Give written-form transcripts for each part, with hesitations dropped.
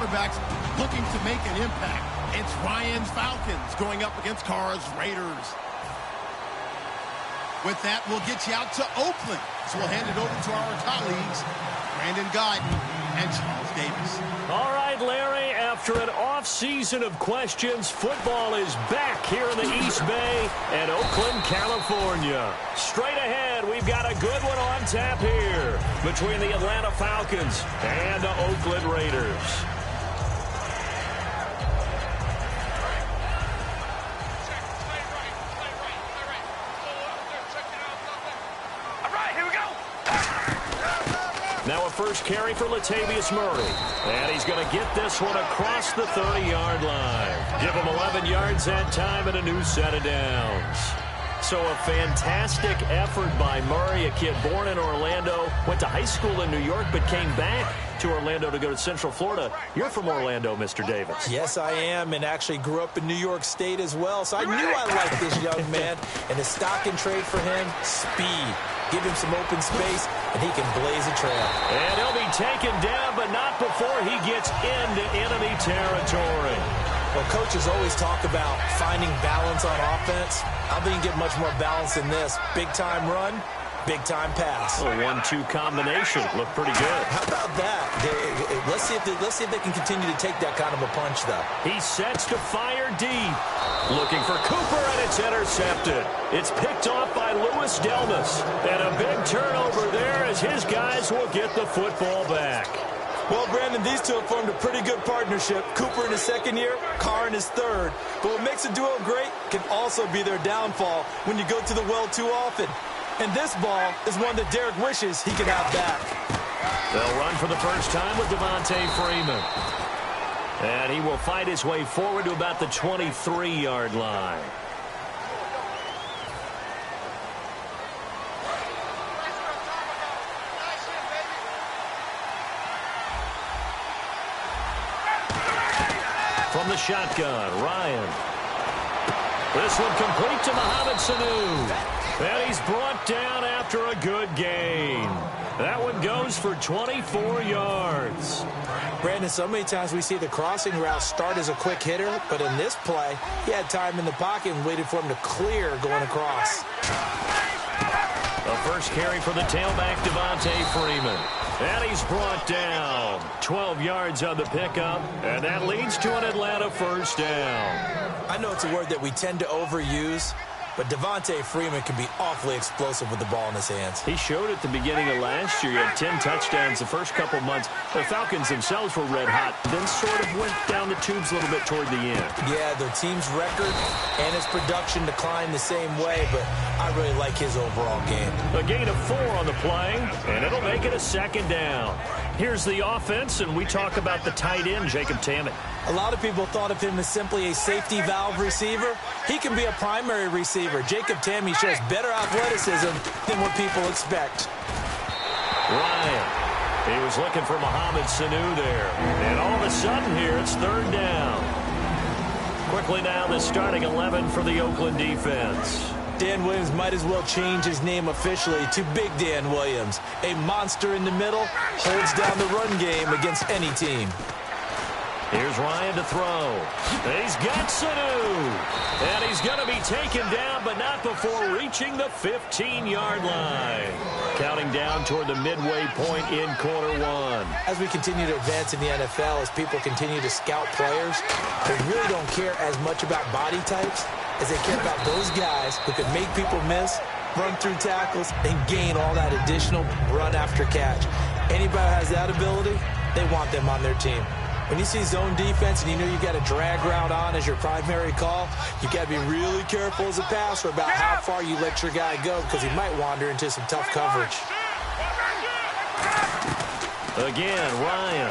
quarterbacks looking to make an impact. It's Ryan's Falcons going up against Carr's Raiders. With that, we'll get you out to Oakland. So we'll hand it over to our colleagues, Brandon Guyton and Charles Davis. All right, Larry, after an off-season of questions, football is back here in the East Bay and Oakland, California. Straight ahead, we've got a good one on tap here between the Atlanta Falcons and the Oakland Raiders. Now a first carry for Latavius Murray. And he's going to get this one across the 30-yard line. Give him 11 yards that time and a new set of downs. So a fantastic effort by Murray, a kid born in Orlando, went to high school in New York, but came back to Orlando to go to Central Florida. You're from Orlando, Mr. Davis. Yes, I am, and actually grew up in New York State as well. So I knew I liked this young man. And the stock and trade for him, speed. Give him some open space, and he can blaze a trail. And he'll be taken down, but not before he gets into enemy territory. Well, coaches always talk about finding balance on offense. I think you get much more balance than this. Big-time run, big-time pass. A 1-2 combination. Looked pretty good. How about that? Let's see if they can continue to take that kind of a punch, though. He sets to fire deep. Looking for Cooper, and it's intercepted. It's picked off by Louis Delmas. And a big turnover there as his guys will get the football back. Well, Brandon, these two have formed a pretty good partnership. Cooper in his second year, Carr in his third. But what makes a duo great can also be their downfall when you go to the well too often. And this ball is one that Derek wishes he could have back. They'll run for the first time with Devontae Freeman. And he will fight his way forward to about the 23-yard line. From the shotgun, Ryan. This one complete to Mohamed Sanu. And he's brought down after a good gain. That one goes for 24 yards. Brandon, so many times we see the crossing route start as a quick hitter, but in this play, he had time in the pocket and waited for him to clear going across. The first carry for the tailback, Devontae Freeman. And he's brought down 12 yards on the pickup, and that leads to an Atlanta first down. I know it's a word that we tend to overuse, but Devontae Freeman can be awfully explosive with the ball in his hands. He showed at the beginning of last year. He had 10 touchdowns the first couple months. The Falcons themselves were red hot, then sort of went down the tubes a little bit toward the end. Yeah, their team's record and his production declined the same way, but I really like his overall game. A gain of 4 on the play, and it'll make it a second down. Here's the offense, and we talk about the tight end, Jacob Tammett. A lot of people thought of him as simply a safety valve receiver. He can be a primary receiver. Jacob Tammett shows better athleticism than what people expect. Ryan, he was looking for Mohamed Sanu there. And all of a sudden here, it's third down. Quickly now, the starting 11 for the Oakland defense. Dan Williams might as well change his name officially to Big Dan Williams. A monster in the middle, holds down the run game against any team. Here's Ryan to throw. He's got Sanu. And he's going to be taken down, but not before reaching the 15-yard line. Counting down toward the midway point in quarter one. As we continue to advance in the NFL, as people continue to scout players, they really don't care as much about body types as they care about those guys who can make people miss, run through tackles, and gain all that additional run after catch. Anybody who has that ability, they want them on their team. When you see zone defense and you know you got a drag route on as your primary call, you got to be really careful as a passer about how far you let your guy go because he might wander into some tough coverage. Again, Ryan.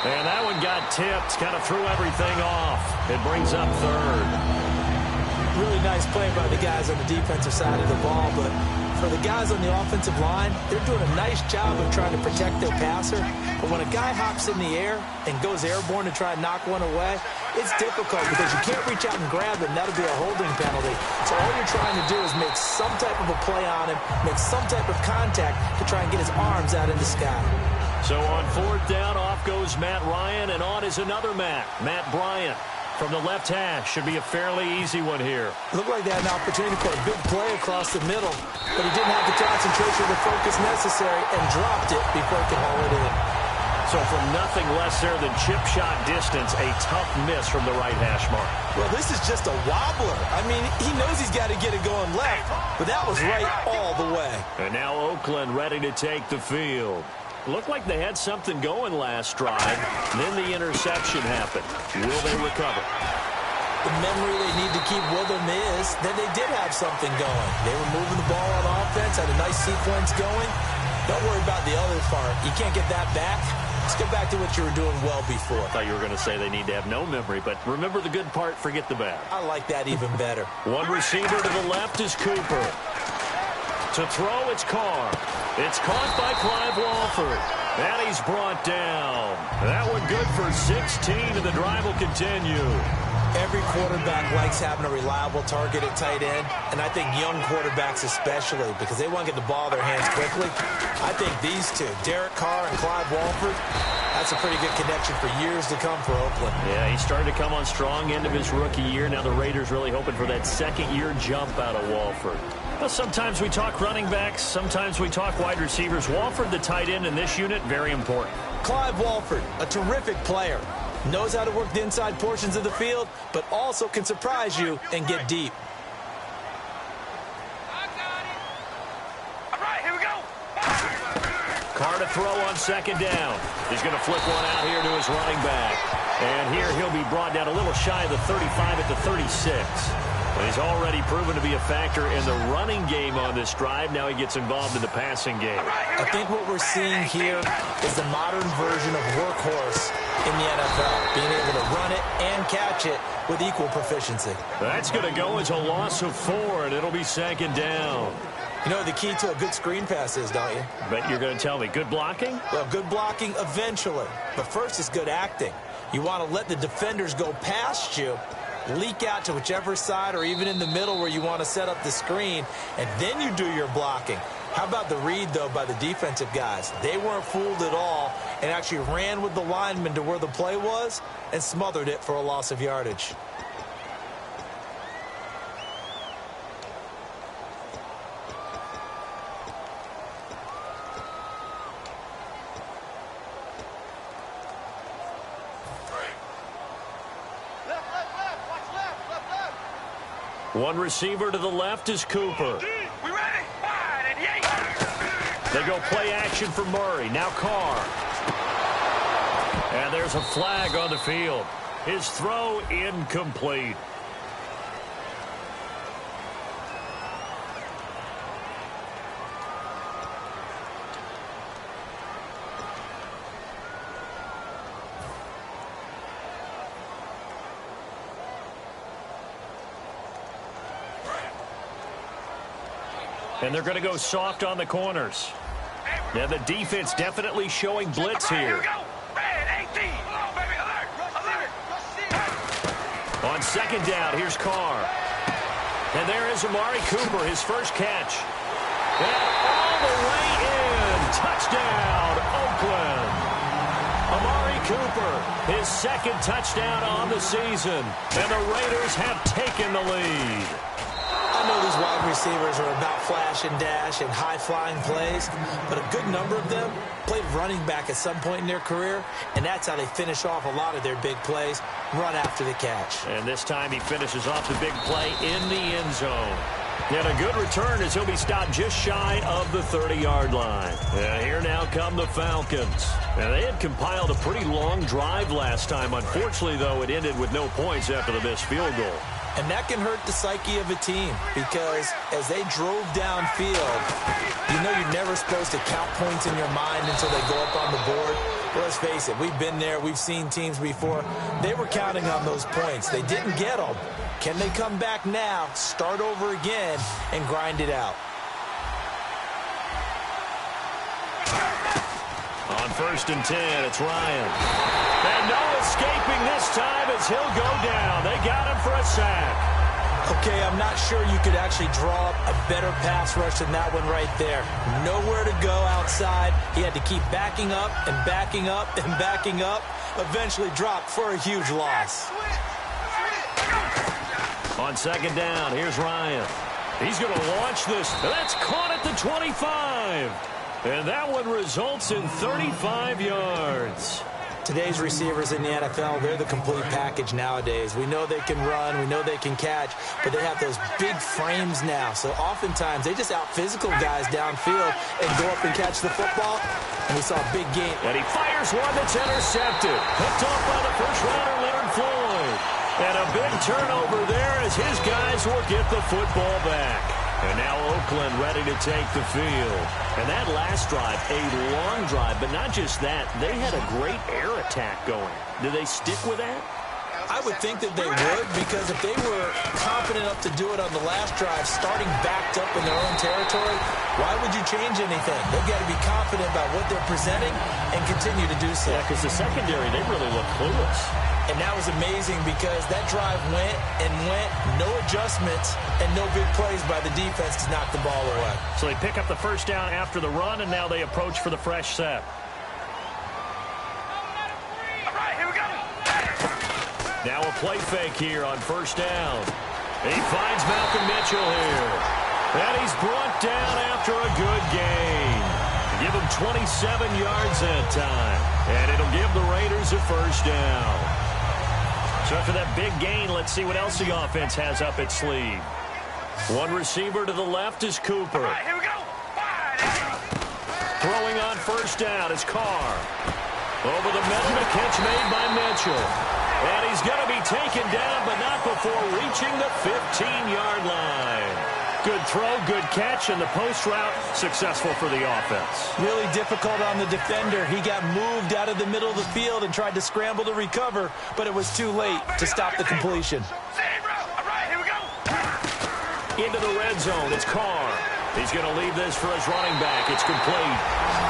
And that one got tipped, kind of threw everything off. It brings up third. Really nice play by the guys on the defensive side of the ball, but for the guys on the offensive line, they're doing a nice job of trying to protect their passer. But when a guy hops in the air and goes airborne to try and knock one away, it's difficult because you can't reach out and grab it, and that'll be a holding penalty. So all you're trying to do is make some type of a play on him, make some type of contact to try and get his arms out in the sky. So on fourth down, off goes Matt Ryan, and on is another Matt Bryant. From the left hash, should be a fairly easy one here. Looked like they had an opportunity for a big play across the middle, but he didn't have the concentration or the focus necessary and dropped it before he could haul it in. So from nothing less there than chip shot distance, a tough miss from the right hash mark. Well, this is just a wobbler. I mean, he knows he's got to get it going left, but that was right all the way. And now Oakland ready to take the field. Looked like they had something going last drive. Then the interception happened. Will they recover? The memory they need to keep with them is that they did have something going. They were moving the ball on offense, had a nice sequence going. Don't worry about the other part. You can't get that back. Let's get back to what you were doing well before. I thought you were going to say they need to have no memory, but remember the good part, forget the bad. I like that even better. One receiver to the left is Cooper. To throw, it's Carr. It's caught by Clive Walford. And he's brought down. That one good for 16, and the drive will continue. Every quarterback likes having a reliable target at tight end, and I think young quarterbacks especially, because they want to get the ball in their hands quickly. I think these two, Derek Carr and Clive Walford, that's a pretty good connection for years to come for Oakland. Yeah, he started to come on strong end of his rookie year. Now the Raiders really hoping for that second-year jump out of Walford. Well, sometimes we talk running backs, sometimes we talk wide receivers. Walford, the tight end in this unit, very important. Clive Walford, a terrific player. Knows how to work the inside portions of the field, but also can surprise you and get deep. I got it. All right, here we go. Carr to throw on second down. He's going to flip one out here to his running back. And here he'll be brought down a little shy of the 35 at the 36. And he's already proven to be a factor in the running game on this drive. Now he gets involved in the passing game. I think what we're seeing here is the modern version of workhorse in the NFL, being able to run it and catch it with equal proficiency. That's going to go as a loss of 4, and it'll be second down. You know the key to a good screen pass is, don't you? Bet you're going to tell me. Good blocking? Well, good blocking eventually. But first is good acting. You want to let the defenders go past you, leak out to whichever side or even in the middle where you want to set up the screen, and then you do your blocking. How about the read, though, by the defensive guys? They weren't fooled at all and actually ran with the lineman to where the play was and smothered it for a loss of yardage. One receiver to the left is Cooper. We ready? Wide and yay. They go play action for Murray. Now Carr. And there's a flag on the field. His throw incomplete. And they're going to go soft on the corners. Now the defense definitely showing blitz here. Red 18. Oh, baby, alert. On second down, here's Carr. And there is Amari Cooper, his first catch. And all the way in. Touchdown, Oakland. Amari Cooper, his second touchdown on the season. And the Raiders have taken the lead. I know these wide receivers are about flash and dash and high-flying plays, but a good number of them played running back at some point in their career, and that's how they finish off a lot of their big plays, run after the catch. And this time he finishes off the big play in the end zone. And a good return as he'll be stopped just shy of the 30-yard line. And here now come the Falcons. And they had compiled a pretty long drive last time. Unfortunately, though, it ended with no points after the missed field goal. And that can hurt the psyche of a team because as they drove downfield, you know you're never supposed to count points in your mind until they go up on the board. But let's face it, we've been there. We've seen teams before. They were counting on those points. They didn't get them. Can they come back now, start over again, and grind it out? On 1st and 10, it's Ryan. And no escaping this time as he'll go down. They got him for a sack. Okay, I'm not sure you could actually draw up a better pass rush than that one right there. Nowhere to go outside. He had to keep backing up and backing up and backing up. Eventually dropped for a huge loss. On second down, here's Ryan. He's going to launch this. That's caught at the 25. And that one results in 35 yards. Today's receivers in the NFL, they're the complete package nowadays. We know they can run, we know they can catch, but they have those big frames now. So oftentimes they just out-physical guys downfield and go up and catch the football. And we saw a big gain. And he fires one that's intercepted. Picked off by the first-rounder, Leonard Floyd. And a big turnover there as his guys will get the football back. And now Oakland ready to take the field. And that last drive, a long drive, but not just that. They had a great air attack going. Do they stick with that? I would think that they would, because if they were confident enough to do it on the last drive, starting backed up in their own territory, why would you change anything? They've got to be confident about what they're presenting and continue to do so. Yeah, because the secondary, they really look clueless. And that was amazing because that drive went and went, no adjustments, and no big plays by the defense to knock the ball away. So they pick up the first down after the run, and now they approach for the fresh set. All right, here we go. Now a play fake here on first down. He finds Malcolm Mitchell here. And he's brought down after a good gain. Give him 27 yards that time. And it'll give the Raiders a first down. So after that big gain, let's see what else the offense has up its sleeve. One receiver to the left is Cooper. All right, here we go. Throwing on first down is Carr. Over the middle, a catch made by Mitchell. And he's going to be taken down, but not before reaching the 15-yard line. Good throw, good catch, and the post route successful for the offense. Really difficult on the defender. He got moved out of the middle of the field and tried to scramble to recover, but it was too late to stop the completion. All right, here we go. Into the red zone, it's Carr. He's going to leave this for his running back. It's complete.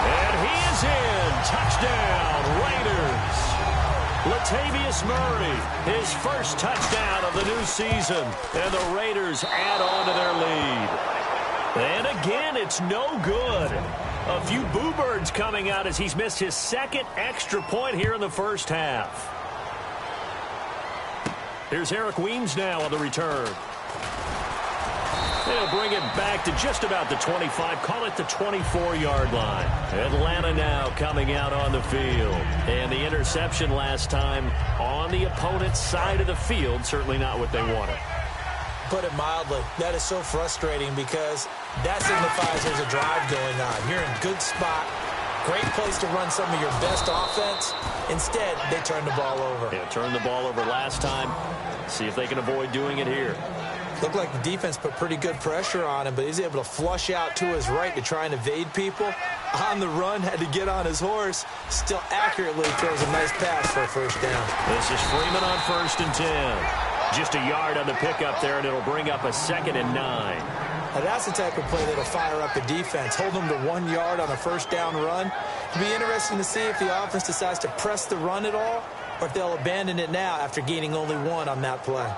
And he is in. Touchdown, Raiders. Latavius Murray, his first touchdown of the new season. And the Raiders add on to their lead. And again, it's no good. A few boo birds coming out as he's missed his second extra point here in the first half. Here's Eric Weems now on the return. They'll bring it back to just about the 25, call it the 24-yard line. Atlanta now coming out on the field. And the interception last time on the opponent's side of the field, certainly not what they wanted. Put it mildly, that is so frustrating because that signifies there's a drive going on. You're in good spot, great place to run some of your best offense. Instead, they turn the ball over. Yeah, turned the ball over last time. See if they can avoid doing it here. Looked like the defense put pretty good pressure on him, but he's able to flush out to his right to try and evade people. On the run, had to get on his horse. Still accurately throws a nice pass for a first down. This is Freeman on 1st and 10. Just a yard on the pickup there, and it'll bring up a 2nd and 9. Now that's the type of play that'll fire up the defense. Hold them to 1 yard on a first down run. It'll be interesting to see if the offense decides to press the run at all, or if they'll abandon it now after gaining only 1 on that play.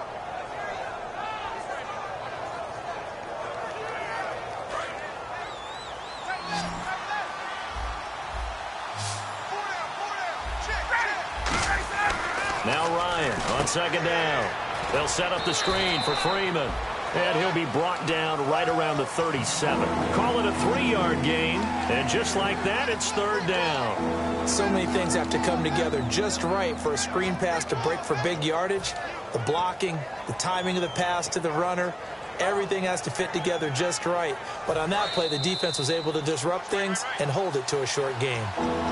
Now Ryan on 2nd down. They'll set up the screen for Freeman. And he'll be brought down right around the 37. Call it a 3-yard gain. And just like that, it's 3rd down. So many things have to come together just right for a screen pass to break for big yardage. The blocking, the timing of the pass to the runner, everything has to fit together just right. But on that play, the defense was able to disrupt things and hold it to a short game.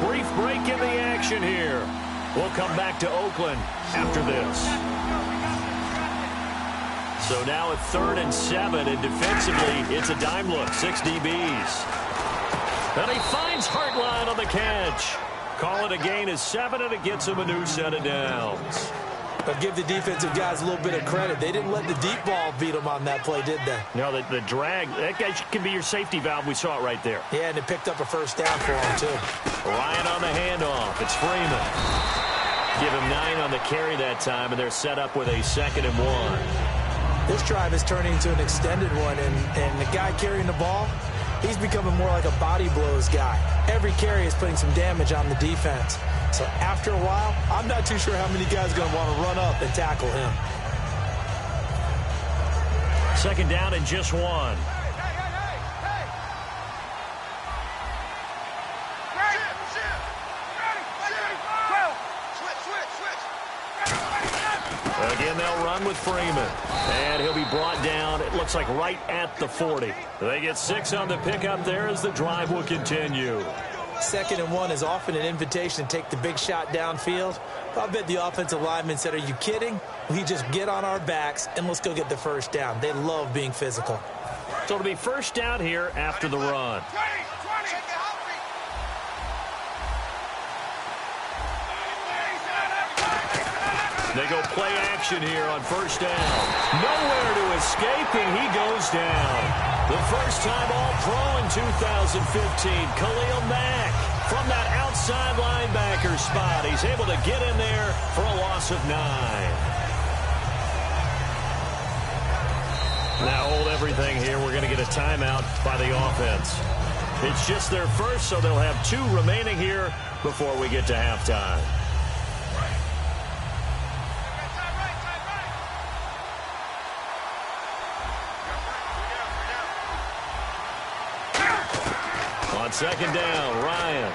Brief break in the action here. We'll come back to Oakland after this. So now at 3rd and 7, and defensively, it's a dime look, 6 DBs. And he finds Hartline on the catch. Call it a gain of 7, and it gets him a new set of downs. But give the defensive guys a little bit of credit. They didn't let the deep ball beat them on that play, did they? No, the drag, that guy can be your safety valve. We saw it right there. Yeah, and it picked up a first down for him, too. Ryan on the handoff. It's Freeman. Give him 9 on the carry that time, and they're set up with a 2nd and 1. This drive is turning into an extended one, and the guy carrying the ball, he's becoming more like a body blows guy. Every carry is putting some damage on the defense. So after a while, I'm not too sure how many guys are going to want to run up and tackle him. Second down and just one. Again, they'll run with Freeman. And he'll be brought down, it looks like right at the 40. They get 6 on the pickup there as the drive will continue. 2nd and 1 is often an invitation to take the big shot downfield. I bet the offensive lineman said, are you kidding? We just get on our backs and let's go get the first down. They love being physical. So it'll be first down here after the run. They go play action here on first down. Nowhere to escape, and he goes down. The first time All-Pro in 2015, Khalil Mack. From that outside linebacker spot, he's able to get in there for a loss of 9. Now hold everything here. We're going to get a timeout by the offense. It's just their first, so they'll have 2 remaining here before we get to halftime. On second down, Ryan.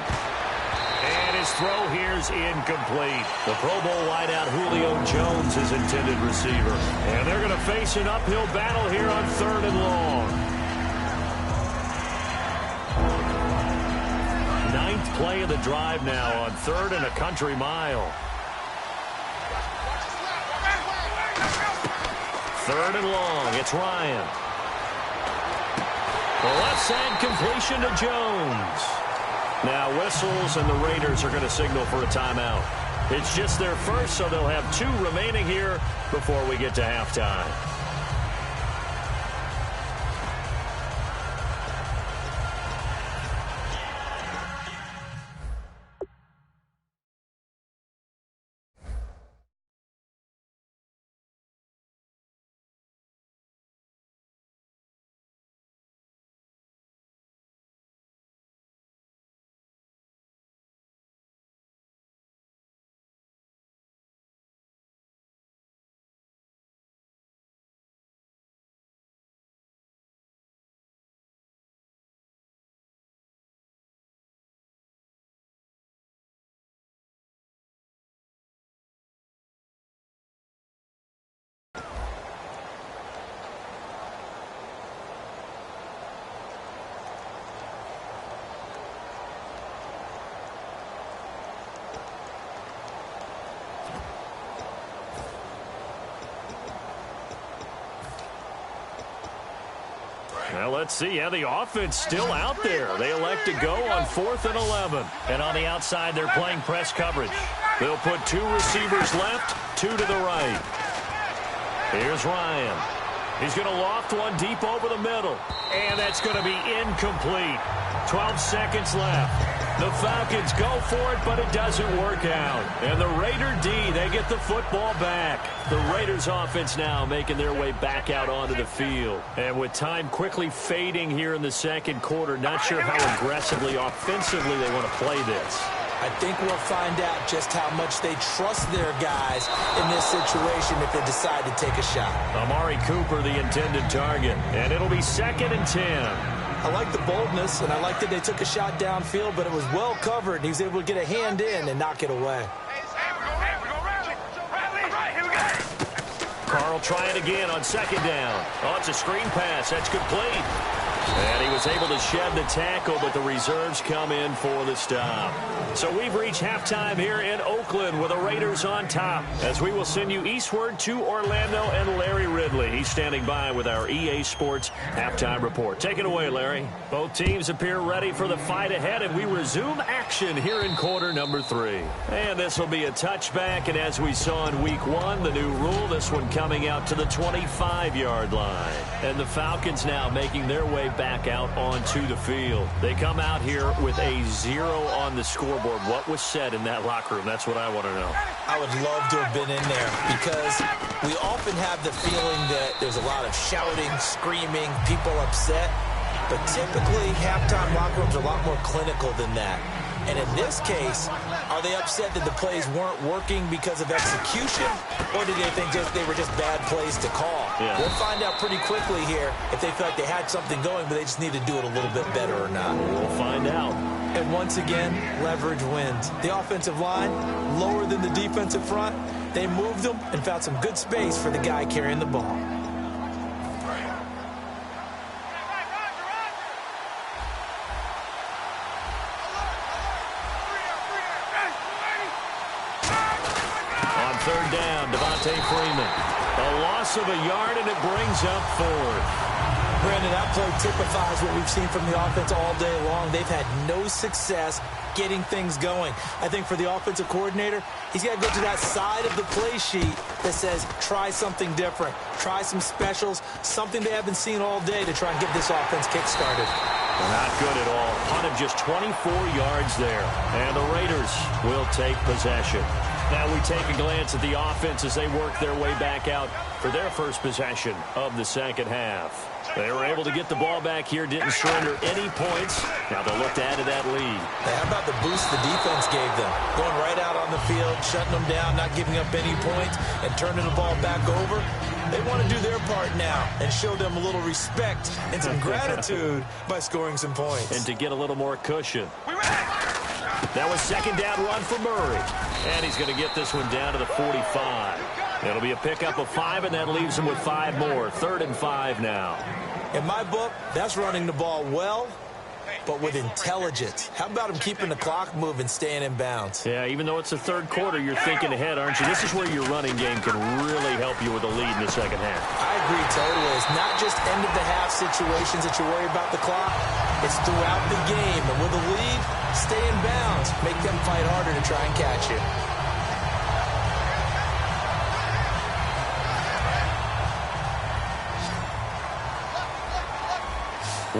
And his throw here's incomplete. The Pro Bowl wideout Julio Jones is intended receiver. And they're going to face an uphill battle here on 3rd and long. 9th play of the drive now on 3rd and a country mile. 3rd and long, it's Ryan. The left side completion to Jones. Now whistles, and the Raiders are going to signal for a timeout. It's just their first, so they'll have 2 remaining here before we get to halftime. Well, let's see. Yeah, the offense still out there. They elect to go on 4th and 11. And on the outside, they're playing press coverage. They'll put 2 receivers left, 2 to the right. Here's Ryan. He's going to loft one deep over the middle. And that's going to be incomplete. 12 seconds left. The Falcons go for it, but it doesn't work out. And the Raider D, they get the football back. The Raiders offense now making their way back out onto the field. And with time quickly fading here in the second quarter, not sure how aggressively, offensively they want to play this. I think we'll find out just how much they trust their guys in this situation if they decide to take a shot. Amari Cooper, the intended target. And it'll be 2nd and 10. I like the boldness, and I like that they took a shot downfield, but it was well covered, and he was able to get a hand in and knock it away. Carl trying again on 2nd down. Oh, it's a screen pass. That's complete. And he was able to shed the tackle, but the reserves come in for the stop. So we've reached halftime here in Oakland with the Raiders on top, as we will send you eastward to Orlando and Larry Ridley. He's standing by with our EA Sports halftime report. Take it away, Larry. Both teams appear ready for the fight ahead, and we resume action here in quarter number 3. And this will be a touchback, and as we saw in week 1, the new rule, this one coming out to the 25-yard line. And the Falcons now making their way back out onto the field. They come out here with a 0 on the scoreboard. What was said in that locker room? That's what I want to know. I would love to have been in there because we often have the feeling that there's a lot of shouting, screaming, people upset. But typically, halftime locker rooms are a lot more clinical than that. And in this case, are they upset that the plays weren't working because of execution, or do they think they were just bad plays to call? Yeah. We'll find out pretty quickly here if they feel like they had something going, but they just need to do it a little bit better or not. We'll find out. And once again, leverage wins. The offensive line, lower than the defensive front. They moved them and found some good space for the guy carrying the ball. Third down, Devontae Freeman. A loss of a yard, and it brings up 4th. Brandon, that play typifies what we've seen from the offense all day long. They've had no success getting things going. I think for the offensive coordinator, he's got to go to that side of the play sheet that says, try something different. Try some specials, something they haven't seen all day to try and get this offense kick-started. Not good at all. Punt of just 24 yards there. And the Raiders will take possession. Now we take a glance at the offense as they work their way back out for their first possession of the second half. They were able to get the ball back here, didn't surrender any points. Now they'll look to add to that lead. Hey, how about the boost the defense gave them? Going right out on the field, shutting them down, not giving up any points, and turning the ball back over. They want to do their part now and show them a little respect and some gratitude by scoring some points. And to get a little more cushion. That was second down run for Murray. And he's going to get this one down to the 45. It'll be a pickup of 5, and that leaves him with 5 more. 3rd and 5 now. In my book, that's running the ball well, but with intelligence. How about him keeping the clock moving, staying in bounds? Yeah, even though it's the third quarter, you're thinking ahead, aren't you? This is where your running game can really help you with a lead in the second half. I agree totally. It's not just end-of-the-half situations that you worry about the clock. It's throughout the game. And with a lead, stay in bounds. Make them fight harder to try and catch you.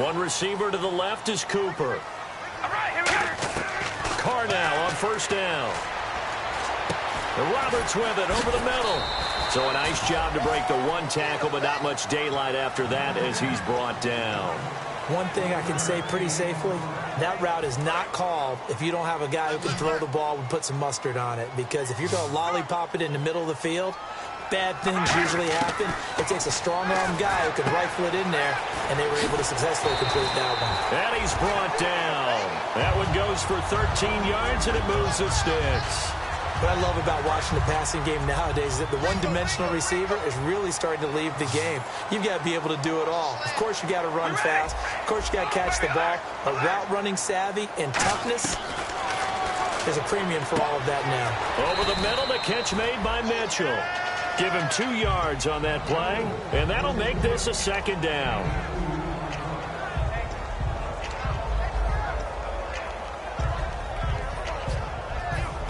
One receiver to the left is Cooper. All right, here we go. Carr now on first down. And Roberts with it over the middle. So a nice job to break the one tackle, but not much daylight after that as he's brought down. One thing I can say pretty safely, that route is not called if you don't have a guy who can throw the ball and put some mustard on it. Because if you're going to lollipop it in the middle of the field, bad things usually happen. It takes a strong-arm guy who can rifle it in there, and they were able to successfully complete that one. And he's brought down. That one goes for 13 yards, and it moves the sticks. What I love about watching the passing game nowadays is that the one-dimensional receiver is really starting to leave the game. You've got to be able to do it all. Of course, you got to run fast. Of course, you got to catch the ball. But route running savvy and toughness, there's a premium for all of that now. Over the middle, the catch made by Mitchell. Give him 2 yards on that play, and that'll make this a second down.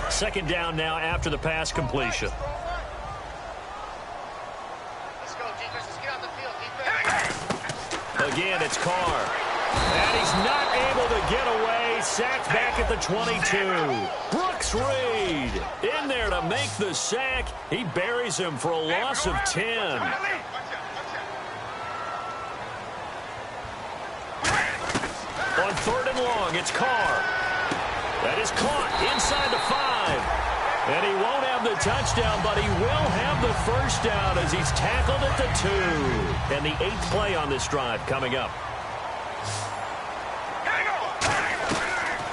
Second down now after the pass completion. Let's go, defense. Let's get on the field, defense. Again, it's Carr. And he's not able to get away. Sacked back at the 22. Brooks Reed in there to make the sack. He buries him for a loss of 10. On 3rd and long, it's Carr. That is caught inside the 5. And he won't have the touchdown, but he will have the first down as he's tackled at the 2. And the 8th play on this drive coming up.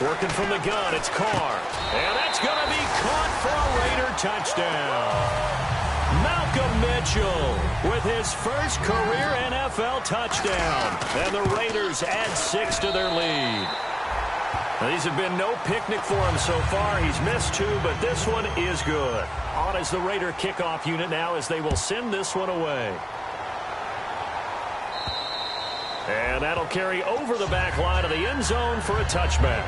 Working from the gun, it's Carr. And that's going to be caught for a Raider touchdown. Malcolm Mitchell with his first career NFL touchdown. And the Raiders add 6 to their lead. Now, these have been no picnic for him so far. He's missed 2, but this one is good. On is the Raider kickoff unit now as they will send this one away. And that'll carry over the back line of the end zone for a touchback.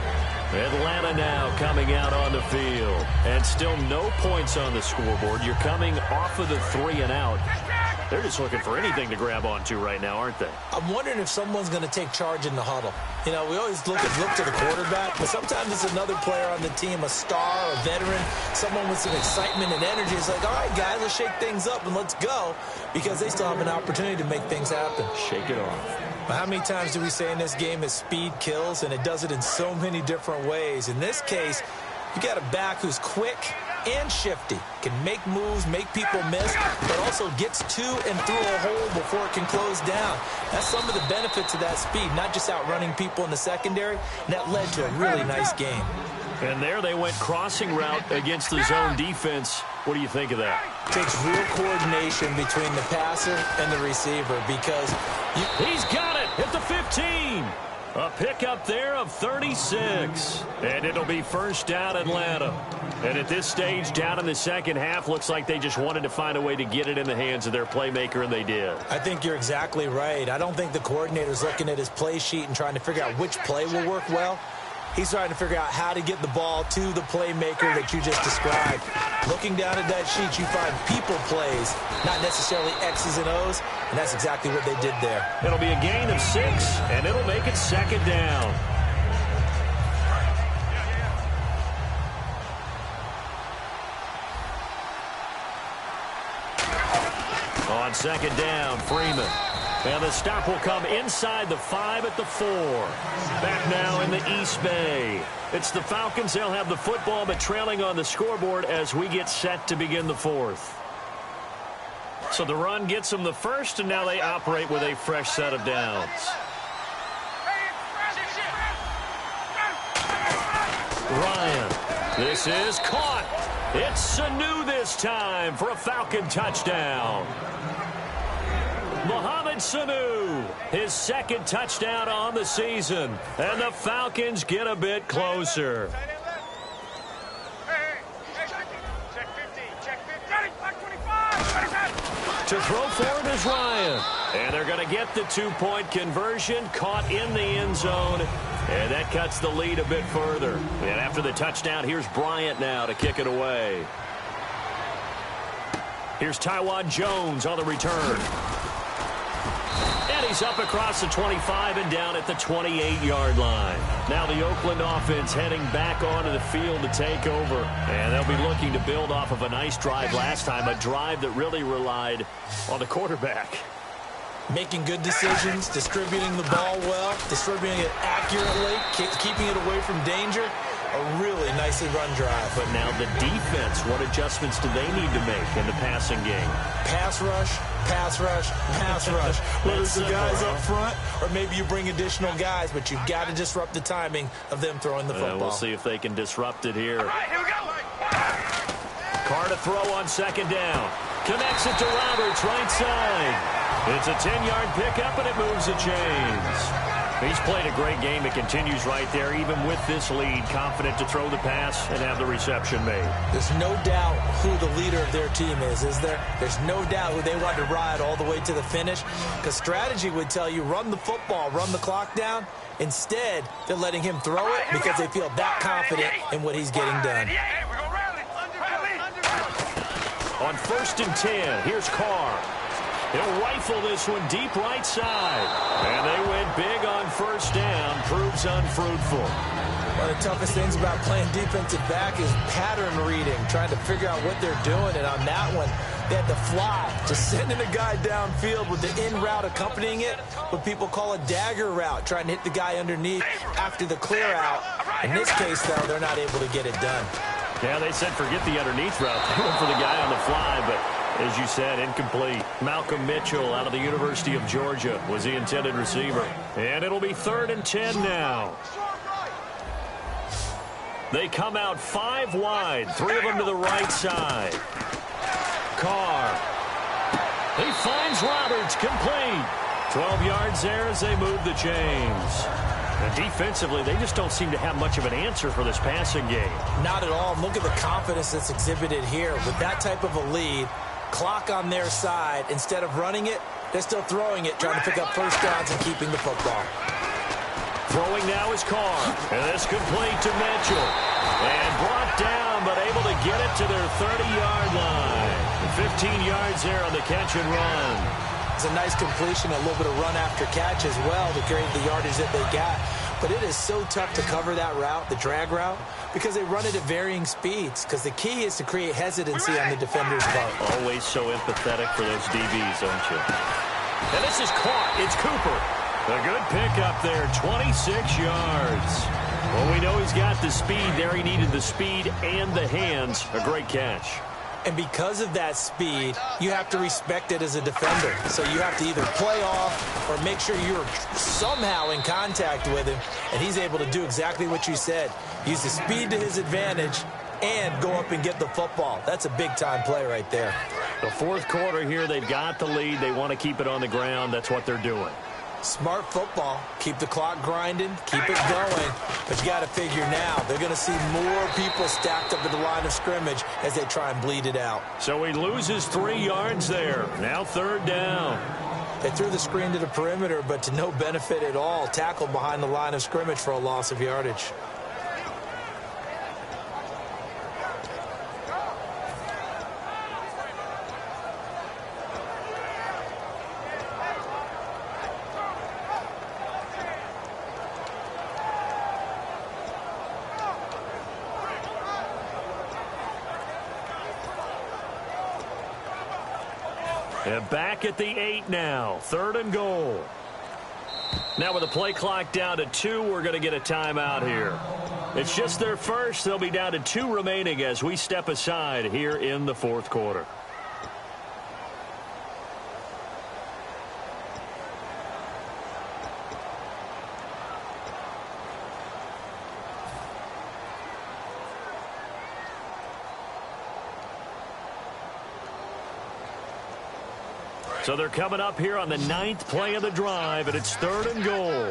Atlanta now coming out on the field. And still no points on the scoreboard. You're coming off of the 3 and out. They're just looking for anything to grab onto right now, aren't they? I'm wondering if someone's going to take charge in the huddle. You know, we always look to the quarterback, but sometimes it's another player on the team, a star, a veteran, someone with some excitement and energy. It's like, all right, guys, let's shake things up and let's go, because they still have an opportunity to make things happen. Shake it off. But how many times do we say in this game that speed kills, and it does it in so many different ways? In this case, you got a back who's quick and shifty, can make moves, make people miss, but also gets to and through a hole before it can close down. That's some of the benefits of that speed, not just outrunning people in the secondary, and that led to a really nice game. And there they went crossing route against the zone defense. What do you think of that? Takes real coordination between the passer and the receiver, because he's got it at the 15. A pickup there of 36. And it'll be first down Atlanta. And at this stage, down in the second half, looks like they just wanted to find a way to get it in the hands of their playmaker, and they did. I think you're exactly right. I don't think the coordinator's looking at his play sheet and trying to figure out which play will work well. He's trying to figure out how to get the ball to the playmaker that you just described. Looking down at that sheet, you find people plays, not necessarily X's and O's, and that's exactly what they did there. It'll be a gain of 6, and it'll make it second down. On second down, Freeman. And the stop will come inside the 5 at the 4. Back now in the East Bay. It's the Falcons. They'll have the football, but trailing on the scoreboard as we get set to begin the 4th. So the run gets them the first, and now they operate with a fresh set of downs. Ryan. This is caught. It's Sanu this time for a Falcon touchdown. Mohamed Sanu, his second touchdown on the season. And the Falcons get a bit closer. To throw forward is Ryan. And they're going to get the 2-point conversion, caught in the end zone. And that cuts the lead a bit further. And after the touchdown, here's Bryant now to kick it away. Here's Tywan Jones on the return. And he's up across the 25 and down at the 28-yard line. Now the Oakland offense heading back onto the field to take over. And they'll be looking to build off of a nice drive last time, a drive that really relied on the quarterback. Making good decisions, distributing the ball well, distributing it accurately, keeping it away from danger. A really nicely run drive. But now the defense, what adjustments do they need to make in the passing game? Pass rush, pass rush, pass rush. Whether it's the guys up front or maybe you bring additional guys, but you've got to disrupt the timing of them throwing the football. We'll see if they can disrupt it here. All right, here we go. Carr to throw on second down. Connects it to Roberts, right side. It's a 10-yard pickup, and it moves the chains. He's played a great game. It continues right there, even with this lead, confident to throw the pass and have the reception made. There's no doubt who the leader of their team is there? There's no doubt who they want to ride all the way to the finish, because strategy would tell you run the football, run the clock down. Instead, they're letting him throw it because they feel that confident in what he's getting done. On 1st and 10, here's Carr. He'll rifle this one deep right side. And they went big on first down. Proves unfruitful. One of the toughest things about playing defensive back is pattern reading, trying to figure out what they're doing. And on that one, they had to fly, just sending a guy downfield with the in route accompanying it, what people call a dagger route, trying to hit the guy underneath after the clear out. In this case, though, they're not able to get it done. Yeah, they said forget the underneath route. They went for the guy on the fly, but as you said, incomplete. Malcolm Mitchell out of the University of Georgia was the intended receiver. And it'll be 3rd and 10 now. They come out 5 wide, 3 of them to the right side. Carr. He finds Roberts, complete. 12 yards there as they move the chains. And defensively, they just don't seem to have much of an answer for this passing game. Not at all. Look at the confidence that's exhibited here. With that type of a lead, clock on their side, instead of running it, they're still throwing it, trying to pick up first downs and keeping the football. Throwing now is Carr. And it's complete to Mitchell. And brought down, but able to get it to their 30-yard line. 15 yards there on the catch and run. It's a nice completion, a little bit of run after catch as well to create the yardage that they got. But it is so tough to cover that route, the drag route, because they run it at varying speeds. Because the key is to create hesitancy on the defender's part. Always so empathetic for those DBs, aren't you? And this is caught. It's Cooper. A good pickup there, 26 yards. Well, we know he's got the speed there. He needed the speed and the hands. A great catch. And because of that speed, you have to respect it as a defender. So you have to either play off or make sure you're somehow in contact with him. And he's able to do exactly what you said. Use the speed to his advantage and go up and get the football. That's a big-time play right there. The fourth quarter here, they've got the lead. They want to keep it on the ground. That's what they're doing. Smart football. Keep the clock grinding. Keep it going. But you got to figure now, they're going to see more people stacked up at the line of scrimmage as they try and bleed it out. So he loses 3 yards there. Now third down. They threw the screen to the perimeter, but to no benefit at all. Tackled behind the line of scrimmage for a loss of yardage. And back at the 8 now. Third and goal. Now with the play clock down to 2, we're going to get a timeout here. It's just their first. They'll be down to 2 remaining as we step aside here in the fourth quarter. So they're coming up here on the 9th play of the drive, and it's third and goal.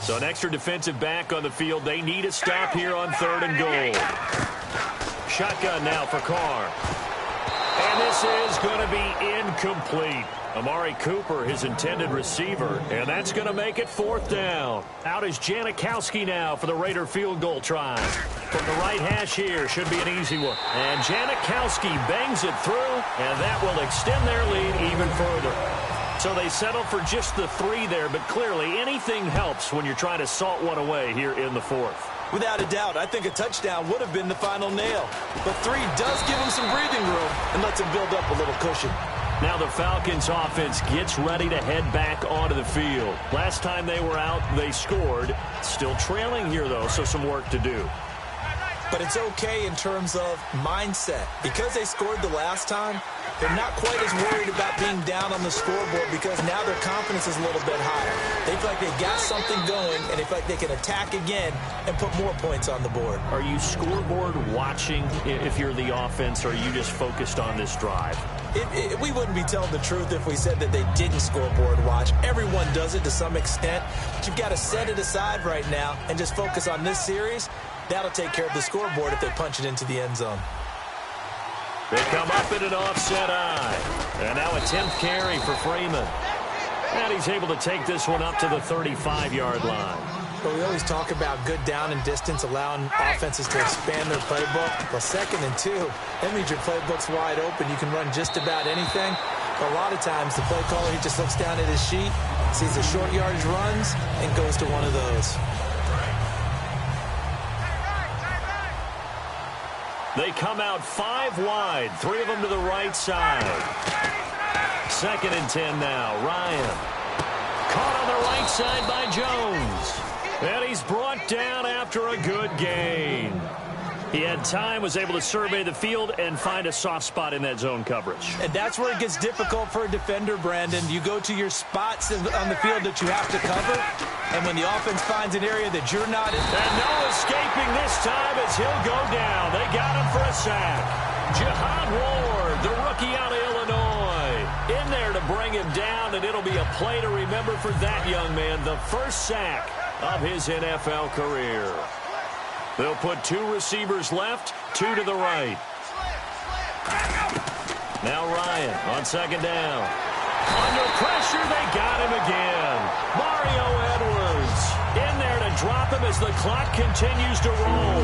So an extra defensive back on the field. They need a stop here on third and goal. Shotgun now for Carr. And this is going to be incomplete. Amari Cooper, his intended receiver, and that's going to make it fourth down. Out is Janikowski now for the Raider field goal try. From the right hash here, should be an easy one. And Janikowski bangs it through, and that will extend their lead even further. So they settle for just the 3 there, but clearly anything helps when you're trying to salt one away here in the fourth. Without a doubt, I think a touchdown would have been the final nail. But 3 does give them some breathing room and lets them build up a little cushion. Now the Falcons offense gets ready to head back onto the field. Last time they were out, they scored. Still trailing here, though, so some work to do. But it's okay in terms of mindset. Because they scored the last time, they're not quite as worried about being down on the scoreboard because now their confidence is a little bit higher. They feel like they got something going, and they feel like they can attack again and put more points on the board. Are you scoreboard watching if you're the offense, or are you just focused on this drive? We wouldn't be telling the truth if we said that they didn't scoreboard watch. Everyone does it to some extent. But you've got to set it aside right now and just focus on this series. That'll take care of the scoreboard if they punch it into the end zone. They come up in an offset eye. And now a 10th carry for Freeman. And he's able to take this one up to the 35-yard line. But we always talk about good down and distance, allowing offenses to expand their playbook. Well, 2nd and 2, that means your playbook's wide open. You can run just about anything. But a lot of times, the play caller, he just looks down at his sheet, sees the short yardage runs, and goes to one of those. They come out 5 wide, 3 of them to the right side. 2nd and 10 now. Ryan. Caught on the right side by Jones. And he's brought down after a good gain. He had time, was able to survey the field and find a soft spot in that zone coverage. And that's where it gets difficult for a defender, Brandon. You go to your spots on the field that you have to cover, and when the offense finds an area that you're not in. And no escaping this time as he'll go down. They got him for a sack. Jihad Ward, the rookie out of Illinois, in there to bring him down, and it'll be a play to remember for that young man. The first sack of his NFL career. They'll put 2 receivers left, 2 to the right. Now Ryan on 2nd down. Under pressure, they got him again. Mario Edwards in there to drop him as the clock continues to roll.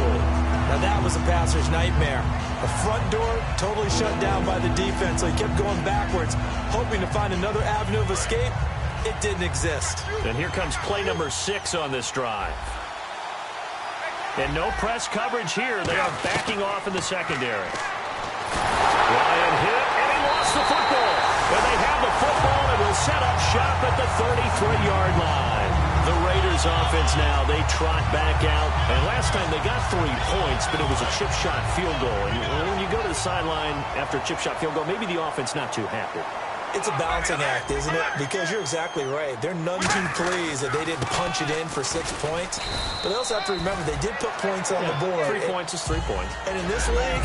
Now that was a passer's nightmare. The front door totally shut down by the defense, so he kept going backwards, hoping to find another avenue of escape. It didn't exist. And here comes play number 6 on this drive. And no press coverage here. They are backing off in the secondary. Ryan hit, and he lost the football. And they have the football and will set up shop at the 33-yard line. The Raiders offense now, they trot back out. And last time they got 3 points, but it was a chip shot field goal. And when you go to the sideline after a chip shot field goal, maybe the offense not too happy. It's a balancing act, isn't it? Because you're exactly right. They're none too pleased that they didn't punch it in for 6 points. But they also have to remember they did put points on the board. 3 points is 3 points. And in this league,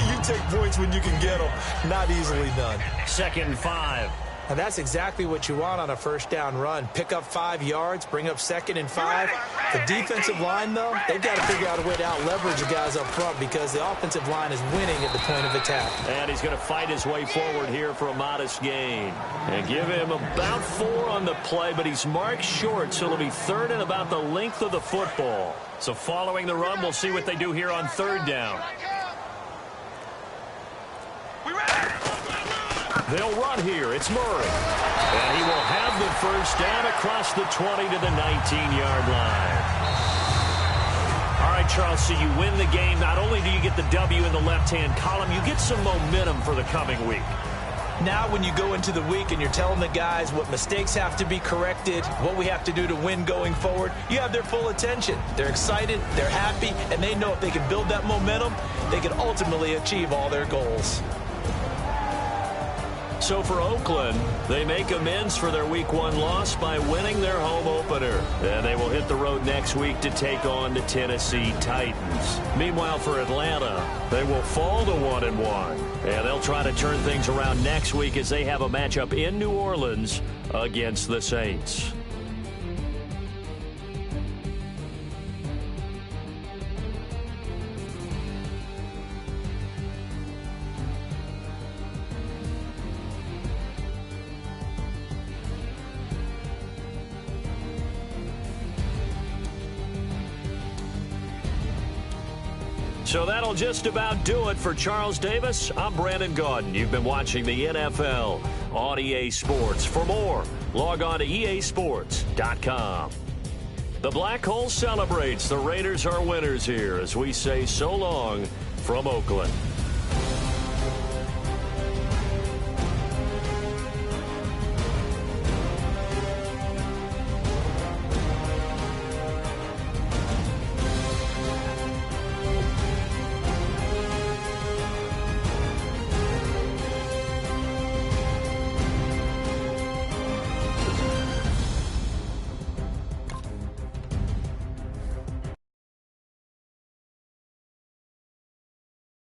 you take points when you can get them. Not easily done. 2nd and 5. And that's exactly what you want on a first down run. Pick up 5 yards, bring up 2nd and 5. The defensive line, though, they've got to figure out a way to out-leverage the guys up front because the offensive line is winning at the point of attack. And he's going to fight his way forward here for a modest gain. And give him about 4 on the play, but he's marked short, so it'll be 3rd and about the length of the football. So following the run, we'll see what they do here on 3rd down. They'll run here. It's Murray. And he will have the first down across the 20 to the 19-yard line. All right, Charles, so you win the game. Not only do you get the W in the left-hand column, you get some momentum for the coming week. Now when you go into the week and you're telling the guys what mistakes have to be corrected, what we have to do to win going forward, you have their full attention. They're excited, they're happy, and they know if they can build that momentum, they can ultimately achieve all their goals. So for Oakland, they make amends for their Week 1 loss by winning their home opener. And they will hit the road next week to take on the Tennessee Titans. Meanwhile, for Atlanta, they will fall to 1-1. And they'll try to turn things around next week as they have a matchup in New Orleans against the Saints. So that'll just about do it for Charles Davis. I'm Brandon Gaudin. You've been watching the NFL on EA Sports. For more, log on to easports.com. The Black Hole celebrates. The Raiders are winners here as we say so long from Oakland.